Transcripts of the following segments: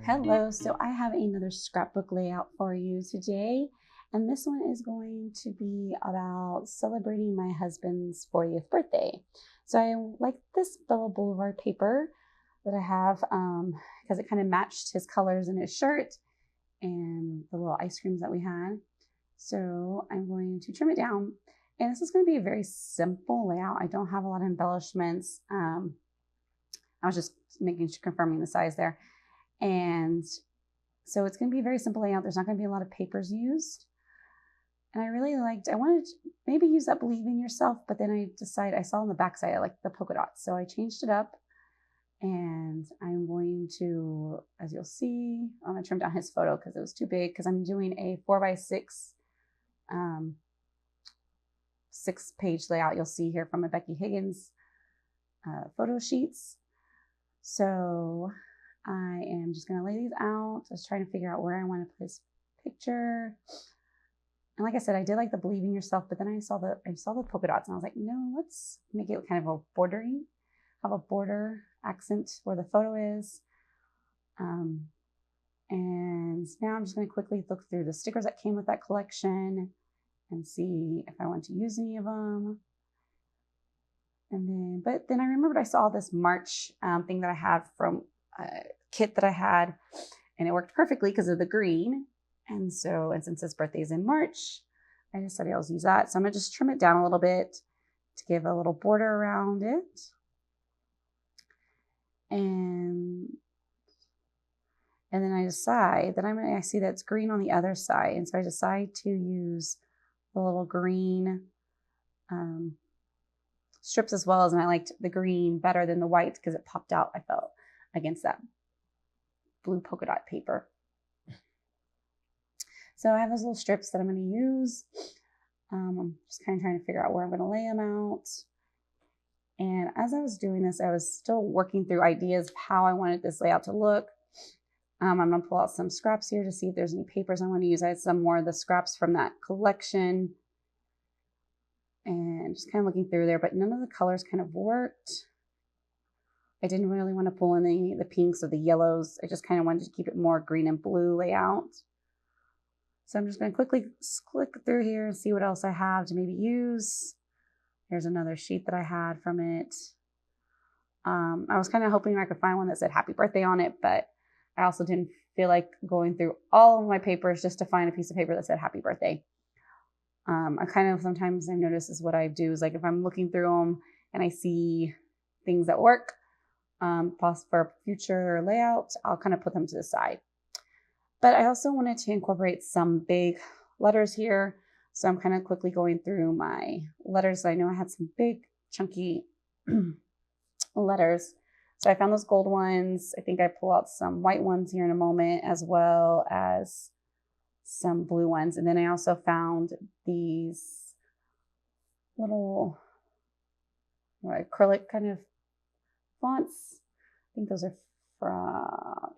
Hello, so I have another scrapbook layout for you today, and this one is going to be about celebrating my husband's 40th birthday. So I like this Bella Blvd paper that I have because it kind of matched his colors in his shirt and the little ice creams that we had. So I'm going to trim it down, and this is going to be a very simple layout. I don't have a lot of embellishments. I was just confirming the size there. And so it's going to be a very simple layout. There's not going to be a lot of papers used. And I wanted to maybe use that Believe in Yourself, but then I saw on the back side, I like the polka dots. So I changed it up, and I'm going to, as you'll see, I'm going to trim down his photo because it was too big, because I'm doing a 4x6 6-page layout. You'll see here from a Becky Higgins photo sheets. So I am just going to lay these out. I was trying to figure out where I want to put his picture. And like I said, I did like the Believe in Yourself, but then I saw the polka dots, and I was like, no, let's make it kind of a bordering, have a border accent where the photo is. And now I'm just going to quickly look through the stickers that came with that collection and see if I want to use any of them. But then I remembered I saw this March thing that I had from a kit that I had, and it worked perfectly because of the green. And since his birthday is in March, I decided I'll use that. So I'm gonna just trim it down a little bit to give a little border around it. And then I decide that I see that it's green on the other side. And so I decide to use the little green strips as well, and I liked the green better than the white because it popped out, I felt, against that blue polka dot paper. So I have those little strips that I'm going to use. I'm just kind of trying to figure out where I'm going to lay them out. And as I was doing this, I was still working through ideas of how I wanted this layout to look. I'm going to pull out some scraps here to see if there's any papers I want to use. I had some more of the scraps from that collection, and just kind of looking through there, but none of the colors kind of worked. I didn't really want to pull in any of the pinks or the yellows. I just kind of wanted to keep it more green and blue layout. So I'm just going to quickly click through here and see what else I have to maybe use. Here's another sheet that I had from it. I was kind of hoping I could find one that said happy birthday on it, but I also didn't feel like going through all of my papers just to find a piece of paper that said happy birthday. I kind of sometimes I notice is what I do is, like, if I'm looking through them and I see things that work for future layout, I'll kind of put them to the side. But I also wanted to incorporate some big letters here. So I'm kind of quickly going through my letters. I know I had some big chunky letters. So I found those gold ones. I think I pull out some white ones here in a moment, as well as some blue ones. And then I also found these little acrylic kind of fonts. I think those are from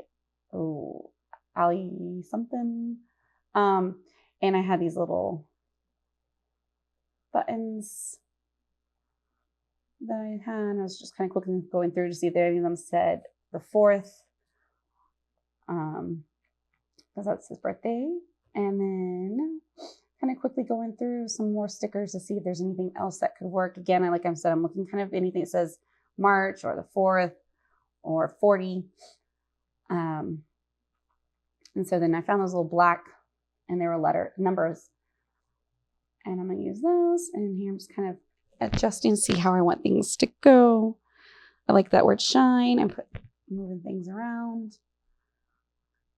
Ali something. And I had these little buttons that I had. I was just kind of quickly going through to see if any of them said the 4th, because that's his birthday. And then kind of quickly going through some more stickers to see if there's anything else that could work. Again, like I said, I'm looking kind of anything that says March or the 4th or 40. And so then I found those little black, and they were numbers. And I'm going to use those. And here I'm just kind of adjusting, see how I want things to go. I like that word shine. I'm moving things around.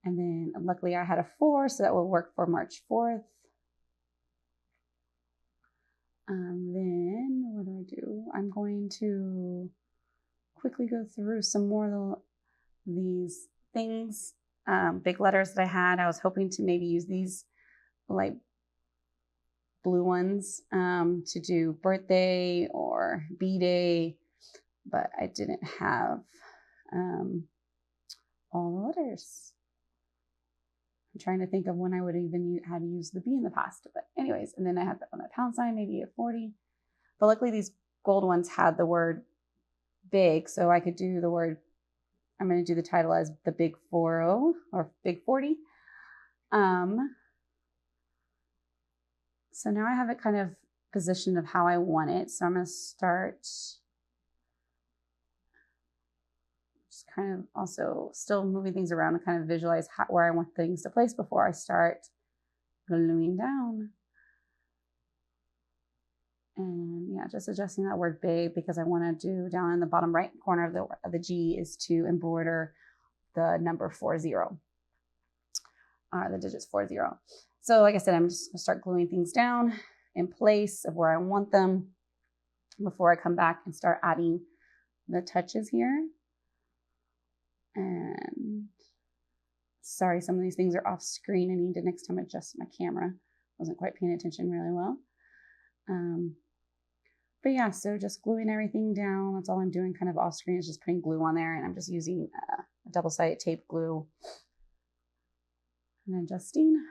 And then luckily I had a 4, so that will work for March 4th. Then what do? I'm going to quickly go through some more of these things, big letters that I had. I was hoping to maybe use these light blue ones to do birthday or B-day, but I didn't have all the letters. I'm trying to think of when I would even had to use the B in the past. But anyways, and then I had that on that pound sign, maybe at 40. But luckily these gold ones had the word big, so I could do the word I'm going to do the title as the Big 40 or Big 40. So now I have it kind of positioned of how I want it. So I'm going to start just kind of also still moving things around to kind of visualize where I want things to place before I start gluing down. And yeah, just adjusting that word big because I want to do down in the bottom right corner of the G is to embroider the number 40, the digits 40. So like I said, I'm just gonna start gluing things down in place of where I want them before I come back and start adding the touches here. And sorry, some of these things are off screen. I need to next time adjust my camera. Wasn't quite paying attention really well. But yeah, so just gluing everything down. That's all I'm doing kind of off screen is just putting glue on there. And I'm just using a double-sided tape glue and adjusting.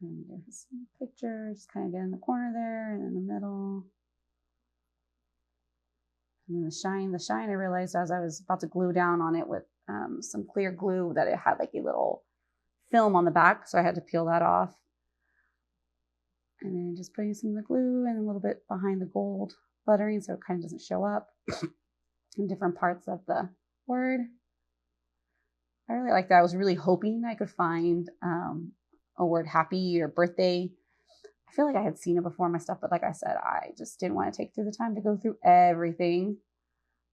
And there's some picture, just kind of get in the corner there and in the middle. And then the shine, I realized as I was about to glue down on it with some clear glue that it had like a little film on the back. So I had to peel that off. And then just putting some of the glue and a little bit behind the gold lettering so it kind of doesn't show up in different parts of the word. I really like that. I was really hoping I could find a word happy or birthday. I feel like I had seen it before in my stuff, but like I said, I just didn't want to take through the time to go through everything.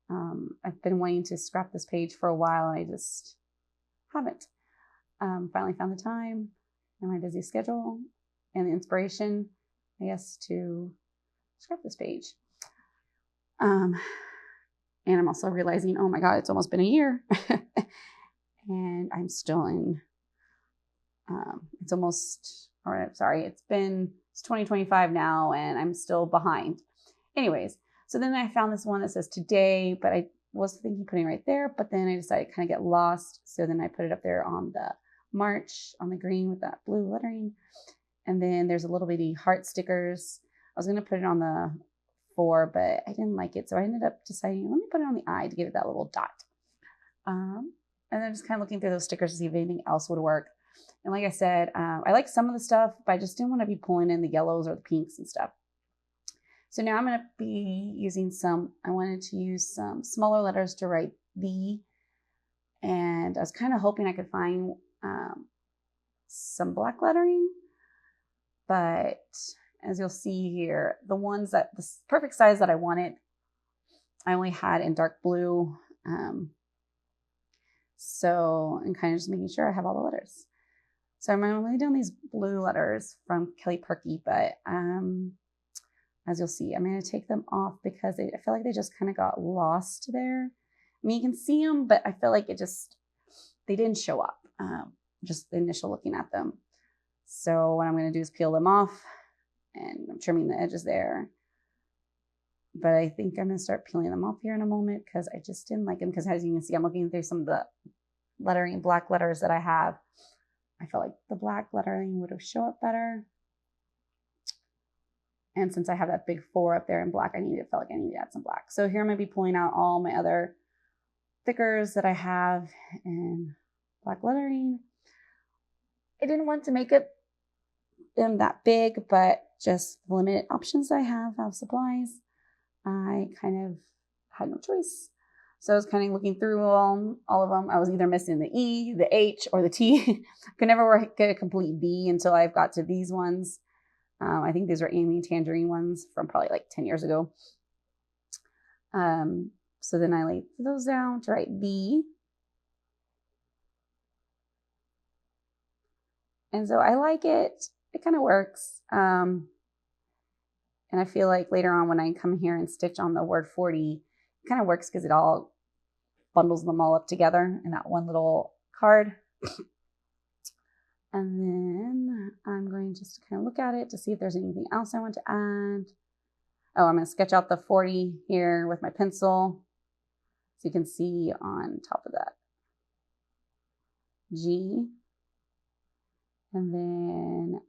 I've been wanting to scrap this page for a while and I just haven't. Finally found the time in my busy schedule and the inspiration, I guess, to scrap this page. And I'm also realizing, oh my God, it's almost been a year. And I'm still in, it's 2025 now, and I'm still behind. Anyways, so then I found this one that says today, but I was thinking putting it right there, but then I decided to kind of get lost. So then I put it up there on the March on the green with that blue lettering. And then there's a little bitty heart stickers. I was going to put it on the 4, but I didn't like it. So I ended up deciding, let me put it on the I to give it that little dot. And then just kind of looking through those stickers to see if anything else would work. And like I said, I like some of the stuff, but I just didn't want to be pulling in the yellows or the pinks and stuff. So now I'm going to be using I wanted to use some smaller letters to write B. And I was kind of hoping I could find some black lettering. But as you'll see here, the ones that the perfect size that I wanted, I only had in dark blue. So I'm kind of just making sure I have all the letters. So I'm only doing these blue letters from Kelly Perky, but as you'll see, I'm going to take them off because I feel like they just kind of got lost there. I mean, you can see them, but I feel like they didn't show up, just the initial looking at them. So what I'm going to do is peel them off, and I'm trimming the edges there. But I think I'm going to start peeling them off here in a moment because I just didn't like them because as you can see, I'm looking through some of the lettering, black letters that I have. I felt like the black lettering would have shown up better. And since I have that big 4 up there in black, felt like I needed to add some black. So here I'm going to be pulling out all my other stickers that I have in black lettering. I didn't want to make them that big, but just the limited options I have of supplies, I kind of had no choice. So I was kind of looking through all of them. I was either missing the E, the H, or the T. Could never get a complete B until I've got to these ones. I think these are Amy Tangerine ones from probably like 10 years ago. So then I laid those down to write B. And so I like it. It kind of works. And I feel like later on when I come here and stitch on the word 40, it kind of works because it all bundles them all up together in that one little card. And then I'm going just to kind of look at it to see if there's anything else I want to add. Oh, I'm going to sketch out the 40 here with my pencil. So you can see on top of that G. And then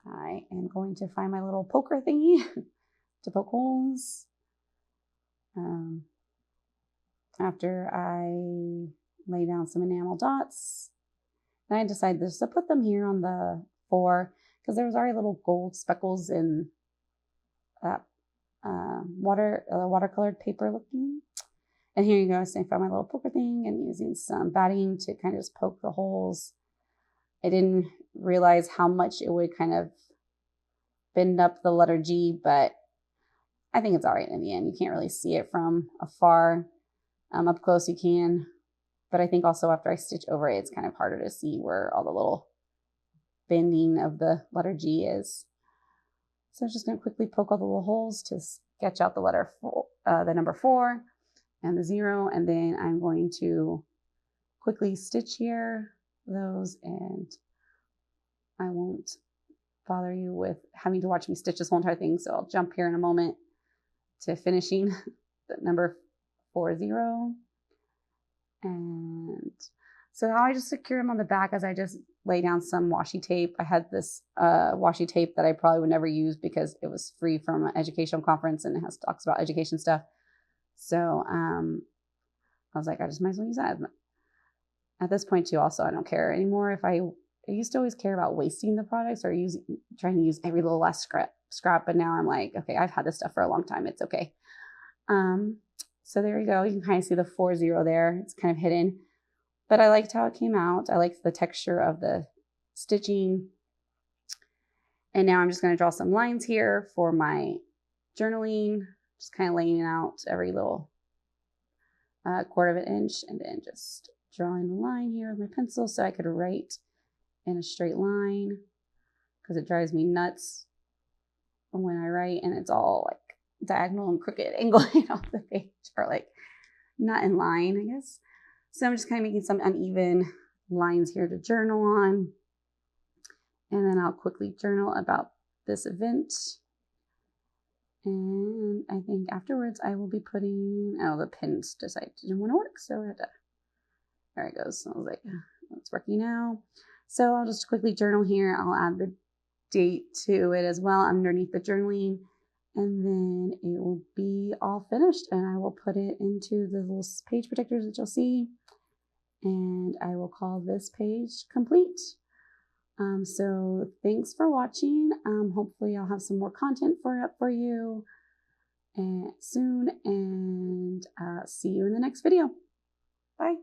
I am going to find my little poker thingy to poke holes. after I lay down some enamel dots. And I decided just to put them here on the 4 because there was already little gold speckles in that watercolored paper looking. And here you go. So I found my little poker thing and using some batting to kind of just poke the holes. I didn't realize how much it would kind of bend up the letter G, but I think it's all right in the end. You can't really see it from afar. Up close you can. But I think also after I stitch over it, it's kind of harder to see where all the little bending of the letter G is. So I'm just going to quickly poke all the little holes to sketch out the letter the number 4 and the 0. And then I'm going to quickly stitch here those, and I won't bother you with having to watch me stitch this whole entire thing. So I'll jump here in a moment to finishing the number 40. And so now I just secure them on the back as I just lay down some washi tape. I had this washi tape that I probably would never use because it was free from an educational conference and it talks about education stuff. So I was like, I just might as well use that. At this point too, also, I don't care anymore if I used to always care about wasting the products or trying to use every little last scrap, but now I'm like, okay, I've had this stuff for a long time. It's okay. So there you go. You can kind of see the 40 there. It's kind of hidden, but I liked how it came out. I liked the texture of the stitching. And now I'm just going to draw some lines here for my journaling, just kind of laying out every little 1/4 of an inch, and then just drawing the line here with my pencil so I could write in a straight line, because it drives me nuts when I write and it's all like diagonal and crooked angling off the page, or like not in line, I guess. So I'm just kind of making some uneven lines here to journal on. And then I'll quickly journal about this event. And I think afterwards I will be putting, oh, the pins decided to didn't want to work. So I had to, there it goes. So I was like, it's working now. So I'll just quickly journal here. I'll add the date to it as well underneath the journaling. And then it will be all finished, and I will put it into the little page protectors that you'll see. And I will call this page complete. So thanks for watching. Hopefully I'll have some more content for you soon, and see you in the next video. Bye.